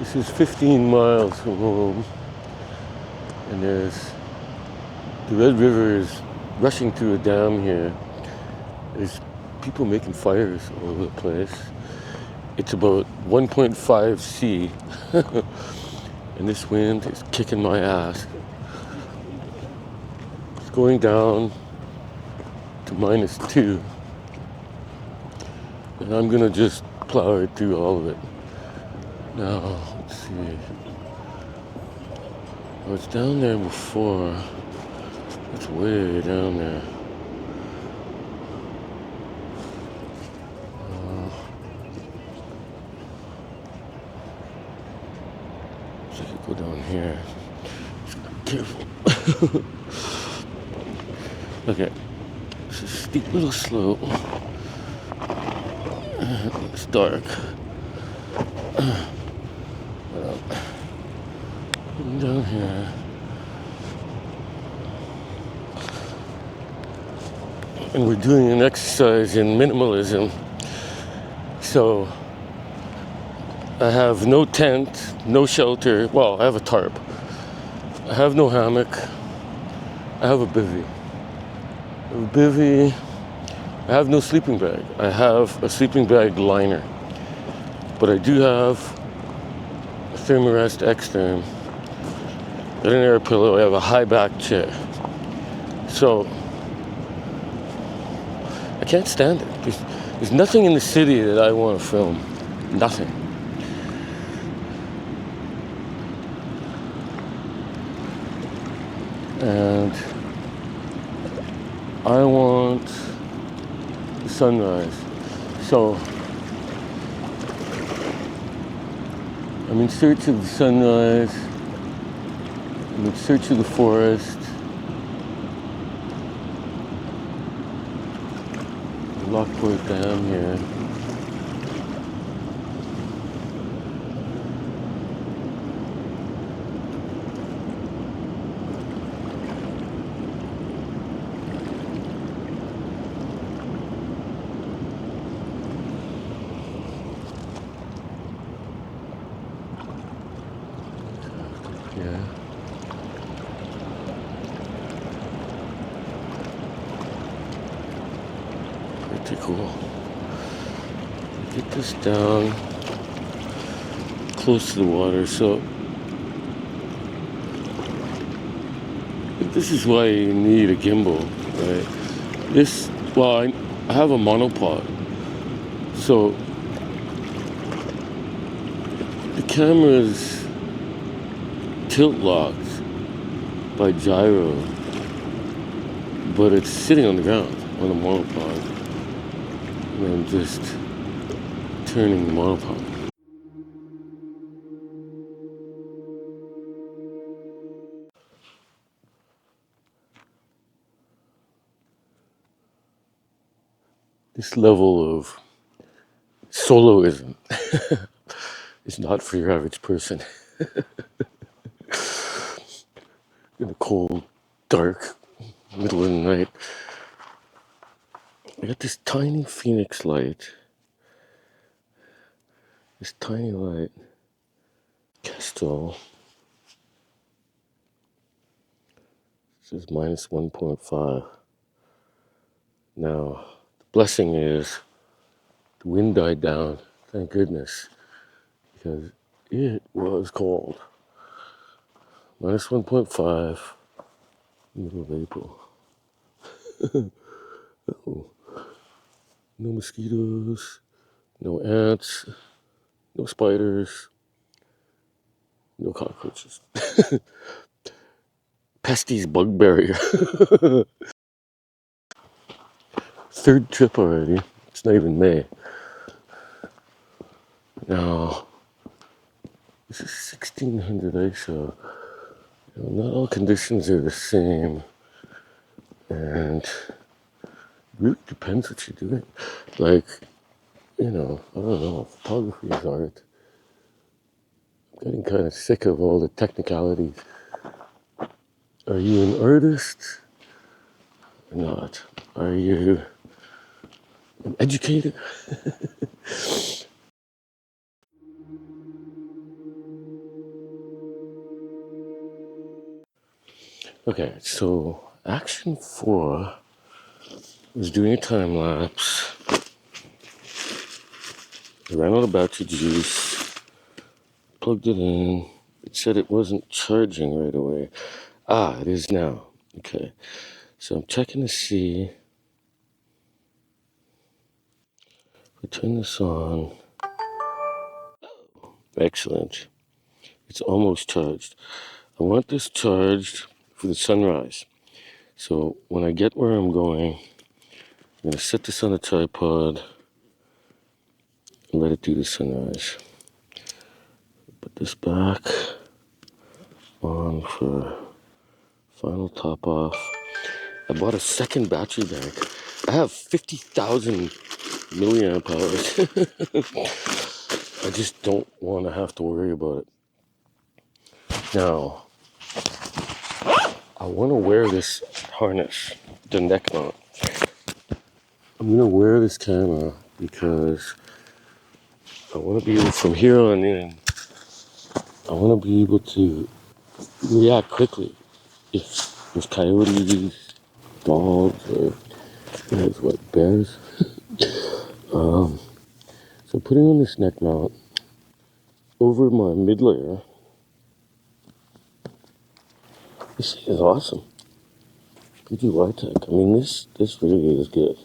This is 15 miles from home, and there's the Red River is rushing through a dam here. There's people making fires all over the place. It's about 1.5 C, and this wind is kicking my ass. It's going down to -2, and I'm gonna just plow right through all of it. Now, let's see. I was down there before. It's way down there. So I could go down here. Just gotta be careful. Okay, it's a steep little slope. It's dark. Down here. And we're doing an exercise in minimalism. So I have no tent, no shelter. Well, I have a tarp. I have no hammock. I have a bivvy. I have no sleeping bag. I have a sleeping bag liner. But I do have a Thermarest X-Therm, an air pillow. I have a high back chair. So I can't stand it. There's nothing in the city that I want to film. Nothing. And I want the sunrise. So I'm in search of the sunrise. I'm in search of the forest. The Lockport Dam here. Yeah. Pretty cool. Get this down close to the water. So this is why you need a gimbal, right? I have a monopod. So the camera's tilt locked by gyro, but it's sitting on the ground on the monopod, and I'm just turning the monopod. This level of soloism is not for your average person. In the cold, dark, middle of the night, I got this tiny Phoenix light. This tiny light. Kestrel. This is -1.5. Now, the blessing is the wind died down, thank goodness, because it was cold. -1.5, middle of April. Oh. No mosquitoes, no ants, no spiders, no cockroaches. Pesties bug barrier. Third trip already. It's not even May. Now, this is 1600 ISO. Not all conditions are the same. And it really depends what you're doing. Like, I don't know, photography is art. I'm getting kind of sick of all the technicalities. Are you an artist or not? Are you an educator? Okay, so action 4 was doing a time lapse. I ran out of battery juice, plugged it in. It said it wasn't charging right away. Ah, it is now. Okay, so I'm checking to see. If I turn this on. Excellent. It's almost charged. I want this charged for the sunrise. So when I get where I'm going, I'm going to set this on a tripod and let it do the sunrise. Put this back on for final top off. I bought a second battery bank. I have 50,000 milliamp hours. I just don't want to have to worry about it. Now, I want to wear this harness, the neck mount. I'm going to wear this camera because I want to be able, from here on in, I want to be able to react quickly if coyotes, dogs, or bears. So putting on this neck mount over my mid layer, this thing is awesome. PGY Tech. I mean, this really is good.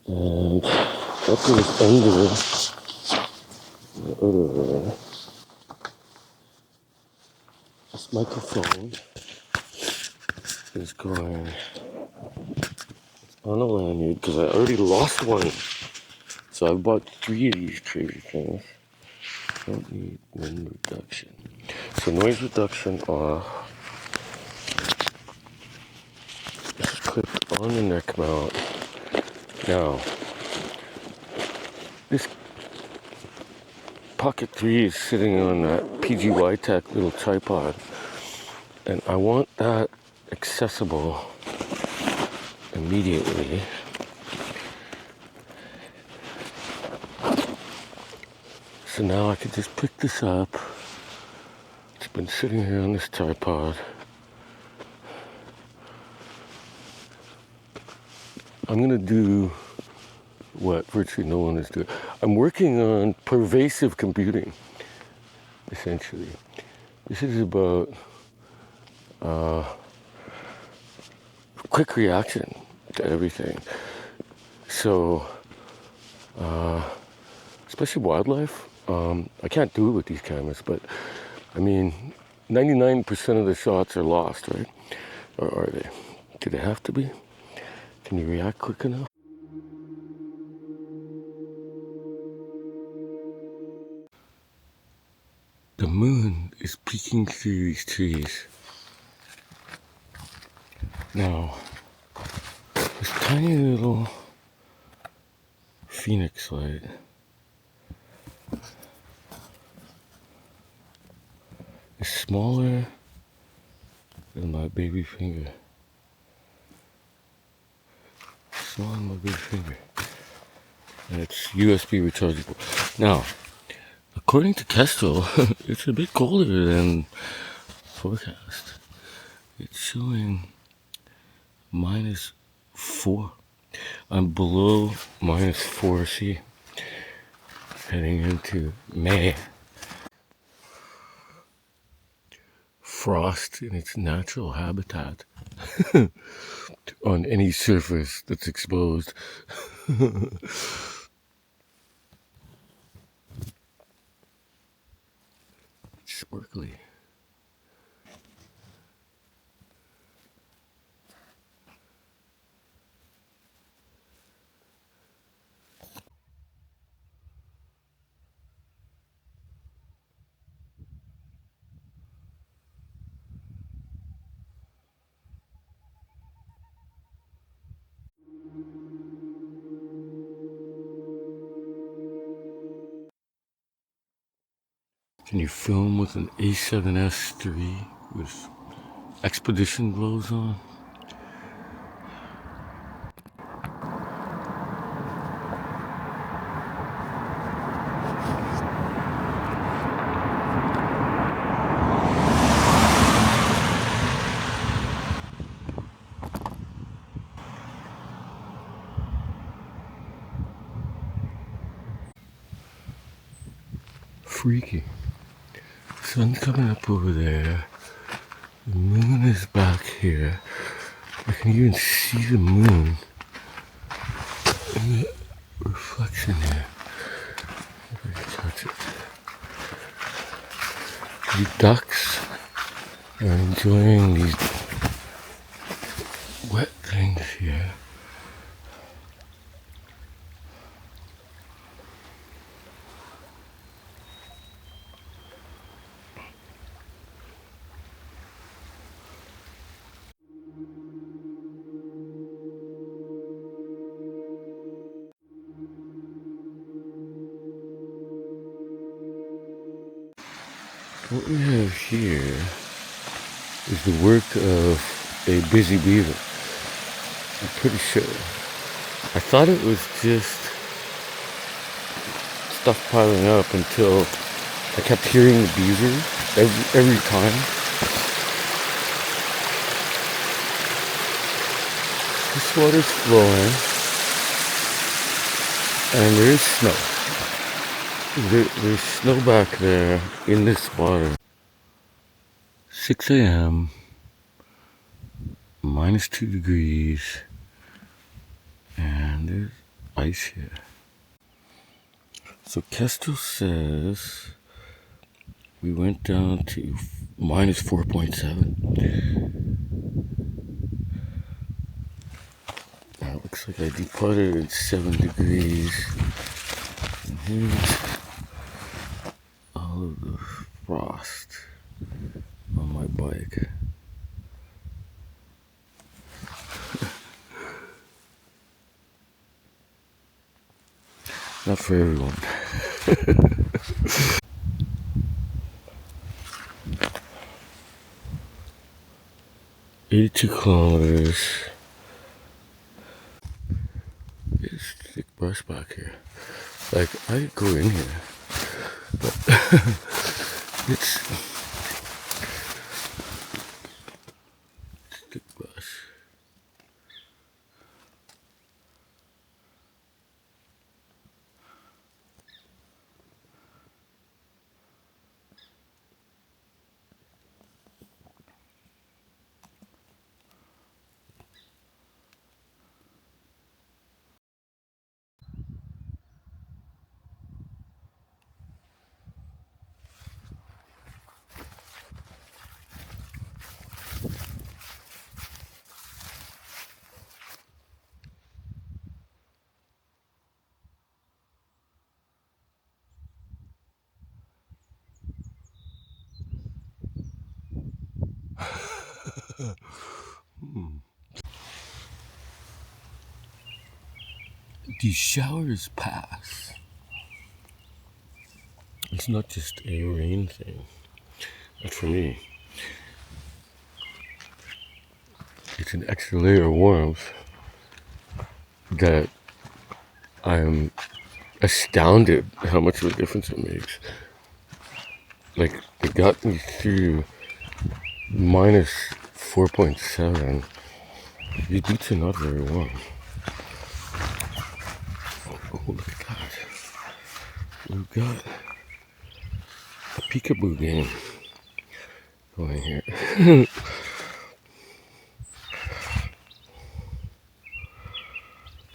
And that goes under the other. This microphone is going on a lanyard because I already lost one. So I bought 3 of these crazy things. Don't need wind reduction. So noise reduction off. This is clipped on the neck mount. Now, this Pocket 3 is sitting on that PGY Tech little tripod. And I want that accessible immediately. So now I can just pick this up. It's been sitting here on this tripod. I'm gonna do what virtually no one is doing. I'm working on pervasive computing, essentially. This is about quick reaction to everything. So, especially wildlife, I can't do it with these cameras, but I mean, 99% of the shots are lost, right? Or are they? Do they have to be? Can you react quick enough? The moon is peeking through these trees. Now, this tiny little phoenix light is smaller than my baby finger. Smaller than my baby finger. And it's USB rechargeable. Now, according to Kestrel, it's a bit colder than forecast. It's showing -4. I'm below -4C. Heading into May. Frost in its natural habitat on any surface that's exposed. Sparkly. Can you film with an A7S III with expedition glows on? freaky. Sun's coming up over there. The moon is back here. I can even see the moon in the reflection here. If I can touch it. The ducks are enjoying these wet things here. What we have here is the work of a busy beaver. I'm pretty sure. I thought it was just stuff piling up until I kept hearing the beaver every time. This water's flowing, and there is snow. There's snow back there in this water. 6 a.m. -2 degrees, and there's ice here. So Kestrel says we went down to -4.7. Now it looks like I departed at 7 degrees. And here's all of the frost on my bike. Not for everyone. 82 kilometers. There's thick brush back here. Like, I could go in here, but it's thick brush. These showers pass. It's not just a rain thing. Not for me. It's an extra layer of warmth that I'm astounded how much of a difference it makes. Like, it got me through -4.7. These boots are not very warm. Oh, look at that. We've got a peekaboo game going here.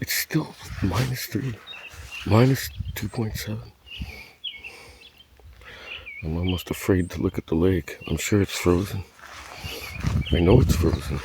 It's still -3, -2.7. I'm almost afraid to look at the lake. I'm sure it's frozen. I know it's frozen.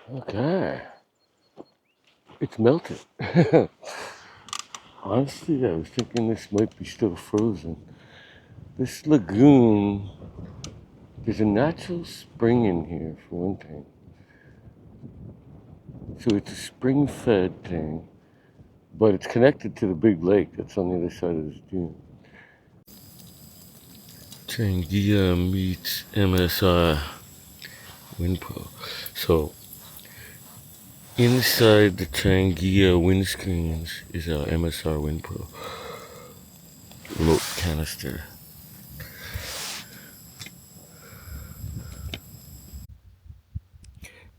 Okay. It's melted. Honestly, I was thinking this might be still frozen. This lagoon, there's a natural spring in here for one thing. So it's a spring fed thing, but it's connected to the big lake that's on the other side of this dune. Trangia Meets MSR Wind Pro. So inside the Trangia windscreens is our MSR Wind Pro remote canister.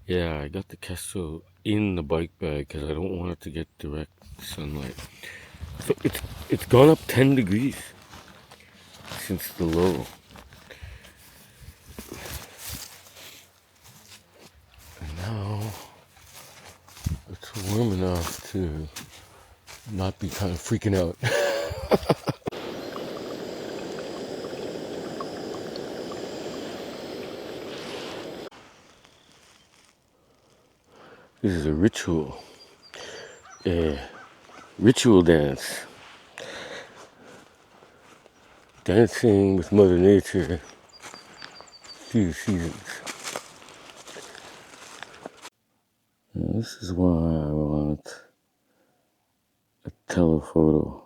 Yeah, I got the Kestrel in the bike bag because I don't want it to get direct sunlight. So it's gone up 10 degrees since the low. And now it's warm enough to not be kind of freaking out. This is a ritual dance. Dancing with Mother Nature through the seasons. And this is why I want a telephoto.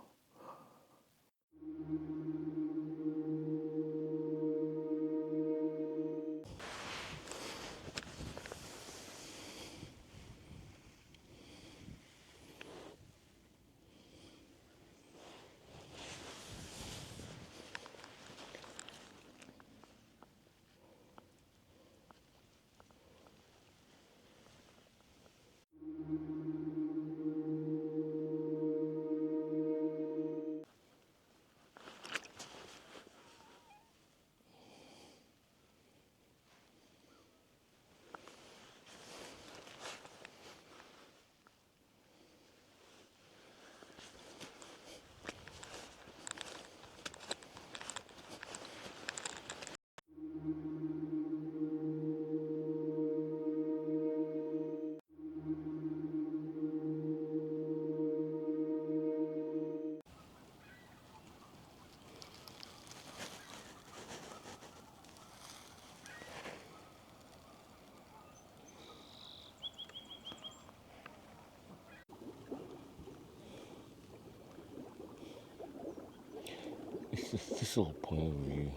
It's the Thistle point of view.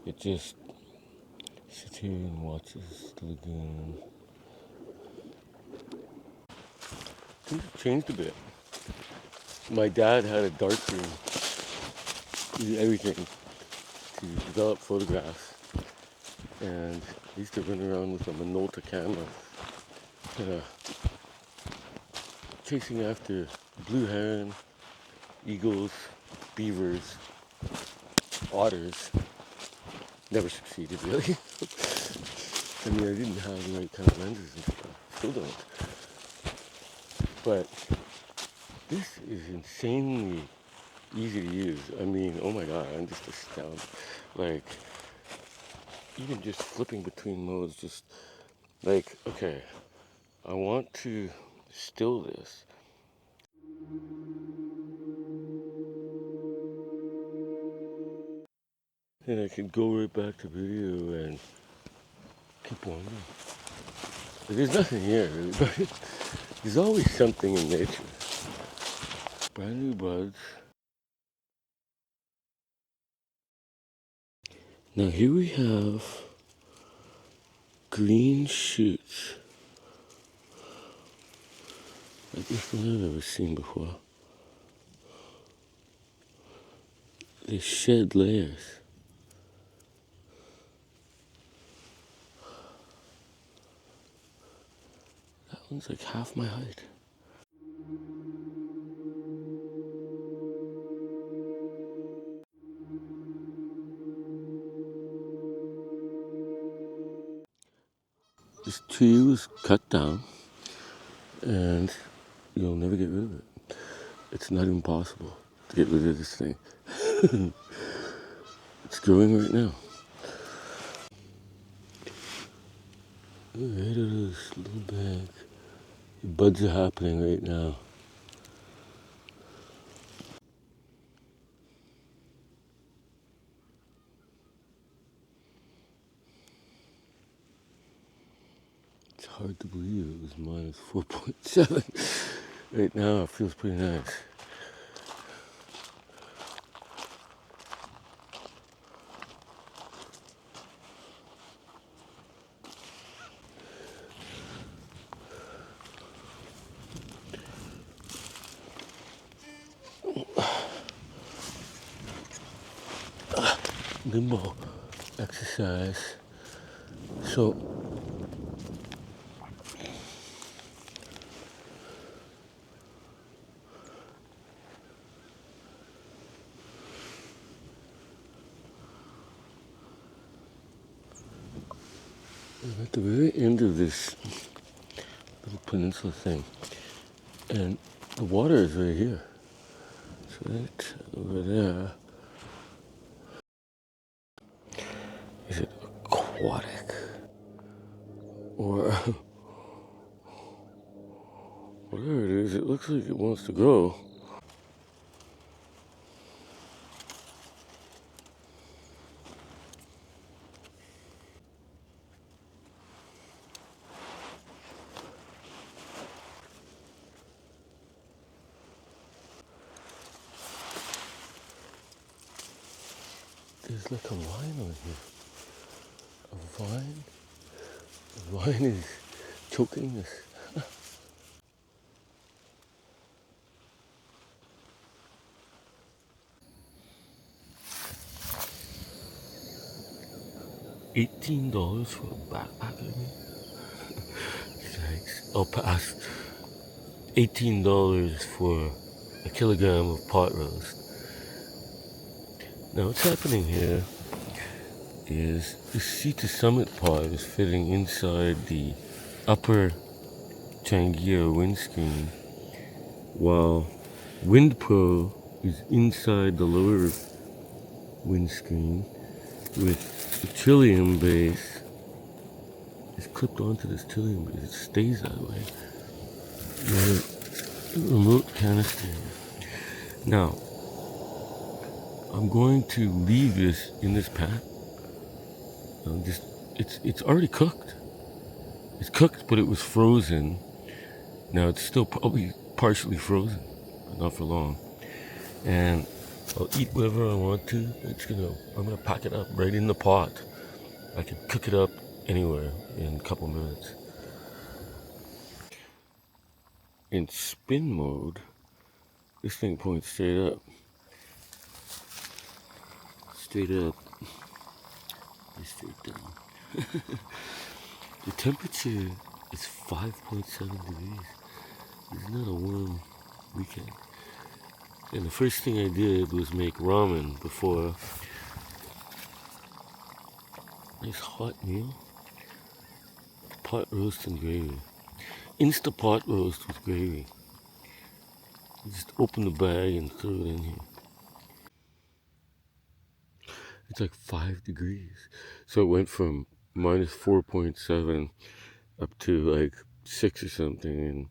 It just sits here and watches the lagoon. Things have changed a bit. My dad had a darkroom, did everything to develop photographs, and I used to run around with a Minolta camera, chasing after blue heron, eagles, beavers, otters. Never succeeded really. I mean, I didn't have the right kind of lenses and stuff. Still don't. But this is insanely easy to use. I mean, oh my god, I'm just astounded. Like, even just flipping between modes, just like, okay, I want to still this. And I can go right back to video and keep wandering. But there's nothing here, really, but there's always something in nature. Brand new buds. Now here we have green shoots. Like this one I've ever seen before. They shed layers. That one's like half my height. This tree was cut down and you'll never get rid of it. It's not impossible to get rid of this thing. It's growing right now. Right of this little bag. The buds are happening right now. It's hard to believe it was minus 4.7. Right now it feels pretty nice. Limbo exercise. So at the very end of this little peninsula thing, and the water is right here. It's right over there. Is it aquatic? Or whatever it is, it looks like it wants to grow. There's like a line on here. A vine? The vine is choking us. 18 dollars for a backpacker? Thanks. I'll pass. $18 for a kilogram of pot roast. Now what's happening here is the sea to summit pod is fitting inside the upper Trangia windscreen, while Wind Pro is inside the lower windscreen with the Trillium base is clipped onto this Trillium base. It stays that way. The remote canister. Now, I'm going to leave this in this pan. It's already cooked. It's cooked, but it was frozen. Now it's still probably partially frozen, but not for long. And I'll eat whatever I want to. I'm gonna pack it up right in the pot. I can cook it up anywhere in a couple minutes. In spin mode, this thing points straight up. Straight up. Straight down. The temperature is 5.7 degrees. It's not a warm weekend. And the first thing I did was make ramen before. Nice hot meal. Pot roast and gravy. Insta pot roast with gravy. You just open the bag and throw it in here. It's like 5 degrees. So it went from minus 4.7 up to like 6 or something. And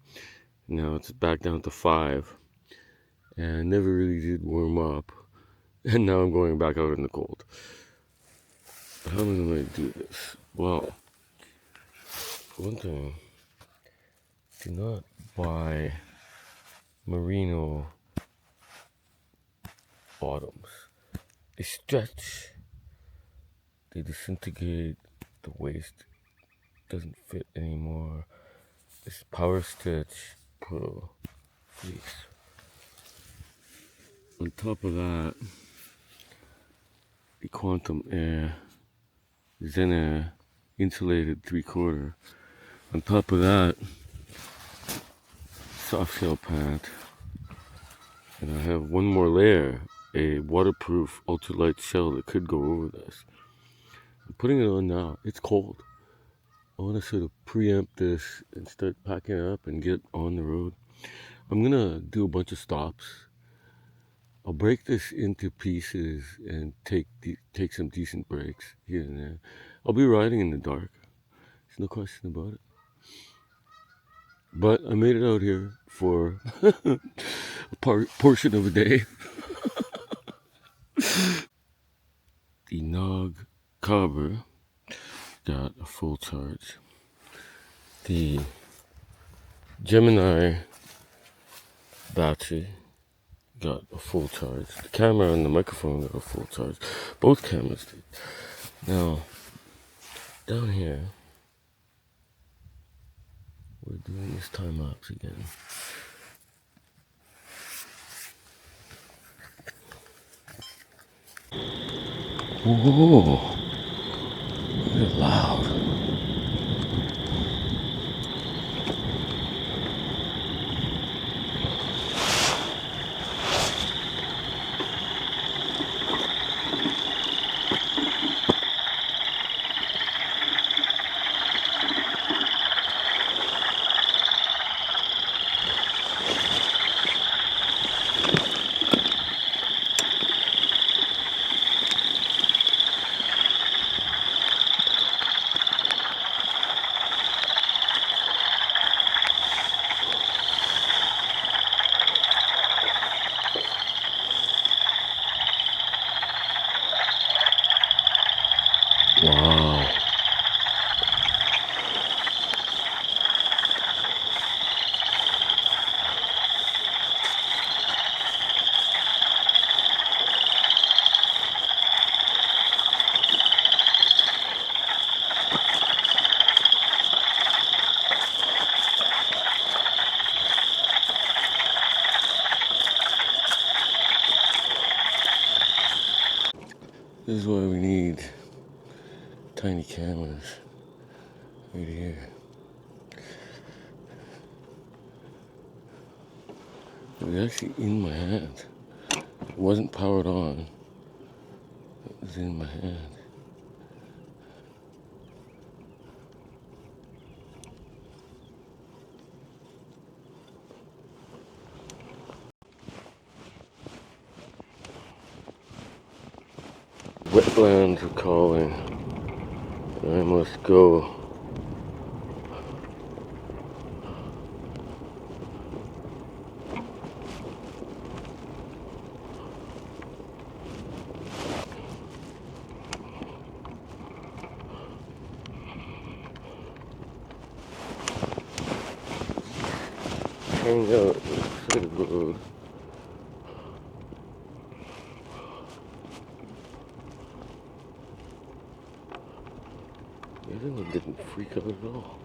now it's back down to 5. And I never really did warm up. And now I'm going back out in the cold. How am I going to do this? Well, for one thing, do not buy merino bottoms. They stretch, they disintegrate, the waist doesn't fit anymore. This Power Stretch Pro fleece. On top of that, the Quantum Air Zen Air insulated 3/4. On top of that, soft shell pant. And I have one more layer, a waterproof ultralight shell that could go over this. I'm putting it on now. It's cold. I want to sort of preempt this and start packing it up and get on the road. I'm going to do a bunch of stops. I'll break this into pieces and take some decent breaks here and there. I'll be riding in the dark. There's no question about it. But I made it out here for a portion of a day. The Nog Cobber got a full charge. The Gemini battery got a full charge. The camera and the microphone got a full charge. Both cameras did. Now, down here, we're doing this time lapse again. Whoa, they're loud. Wow. This is why we need tiny cameras right here. It was actually in my hand. It wasn't powered on. It was in my hand. Wetlands are calling. I must go. Hang out on the side of the road. The other one didn't freak out at all.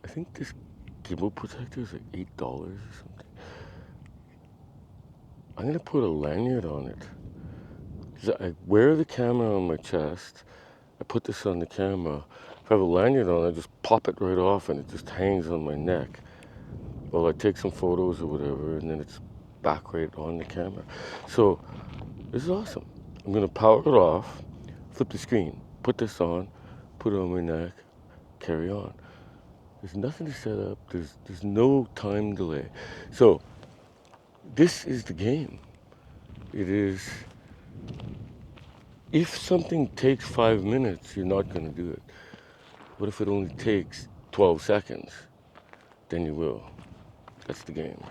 I think this gimbal protector is like $8 or something. I'm gonna put a lanyard on it. 'Cause I wear the camera on my chest. I put this on the camera. If I have a lanyard on, I just pop it right off and it just hangs on my neck. Well, I take some photos or whatever, and then it's back right on the camera. So this is awesome. I'm gonna power it off, flip the screen, put this on, put it on my neck, carry on. There's nothing to set up. There's no time delay. So this is the game. It is. If something takes 5 minutes, you're not going to do it. What if it only takes 12 seconds? Then you will. That's the game.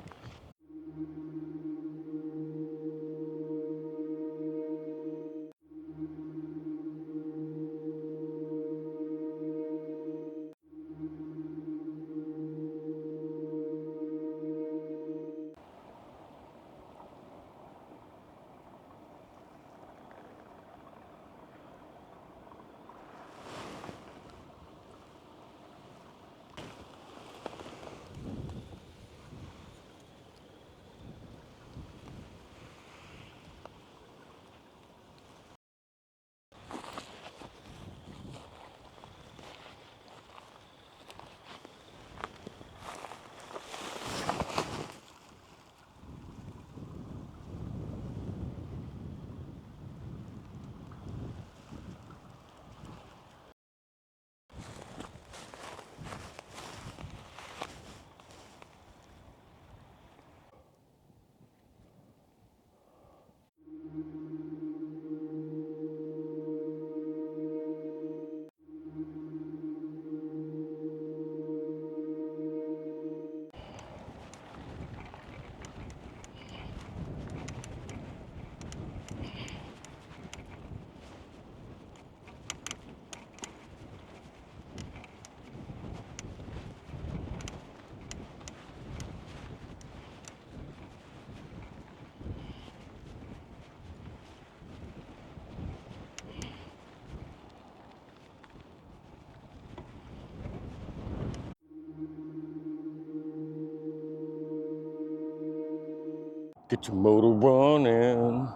Get your motor running.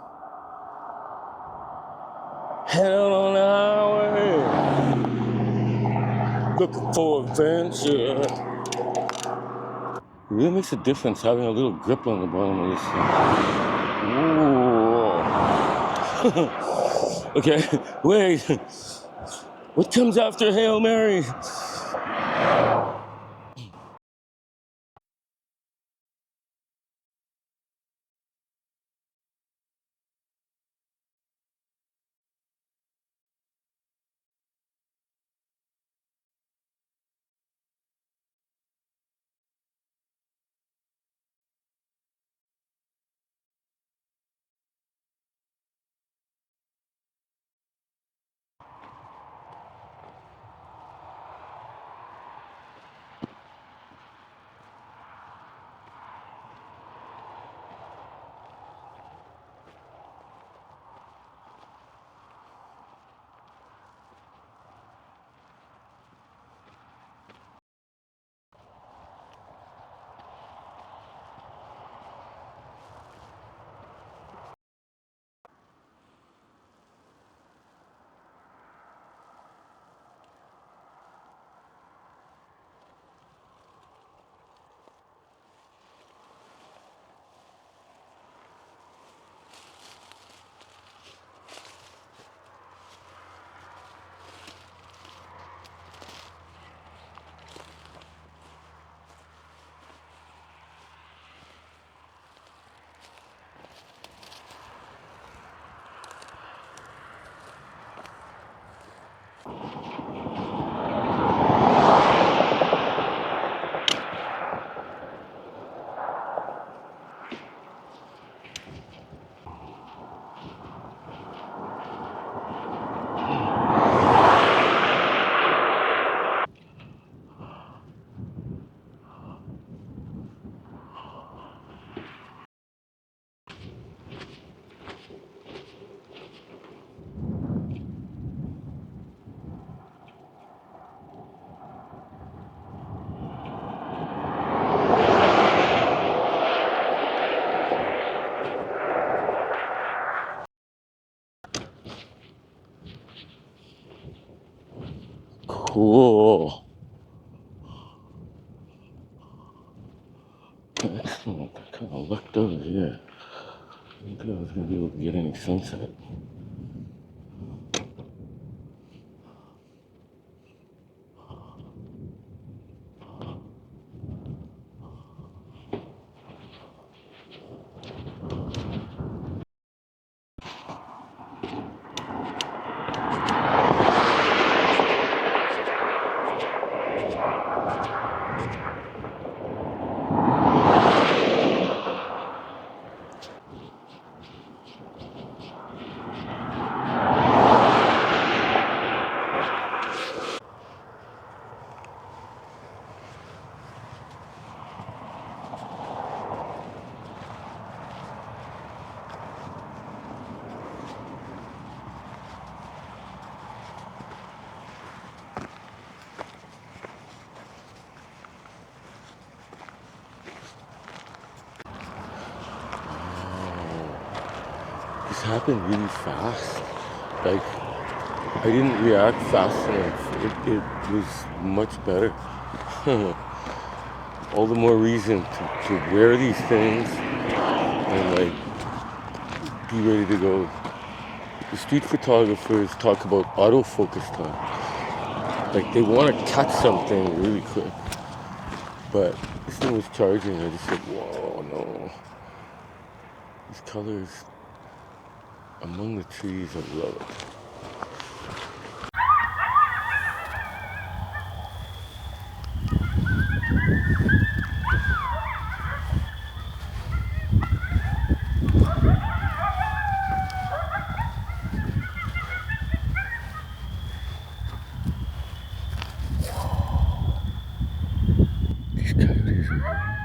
Head out on the highway. Looking for adventure. It really makes a difference having a little grip on the bottom of this thing. Ooh. Okay, wait. What comes after Hail Mary? Cool. Excellent. I kind of lucked over here. I didn't think I was going to be able to get any sunset. This happened really fast. Like, I didn't react fast enough. It was much better. All the more reason to wear these things and like be ready to go. The street photographers talk about autofocus time. Like they want to catch something really quick. But this thing was charging. I just said, whoa, no. These colors among the trees, I love it. These coyotes are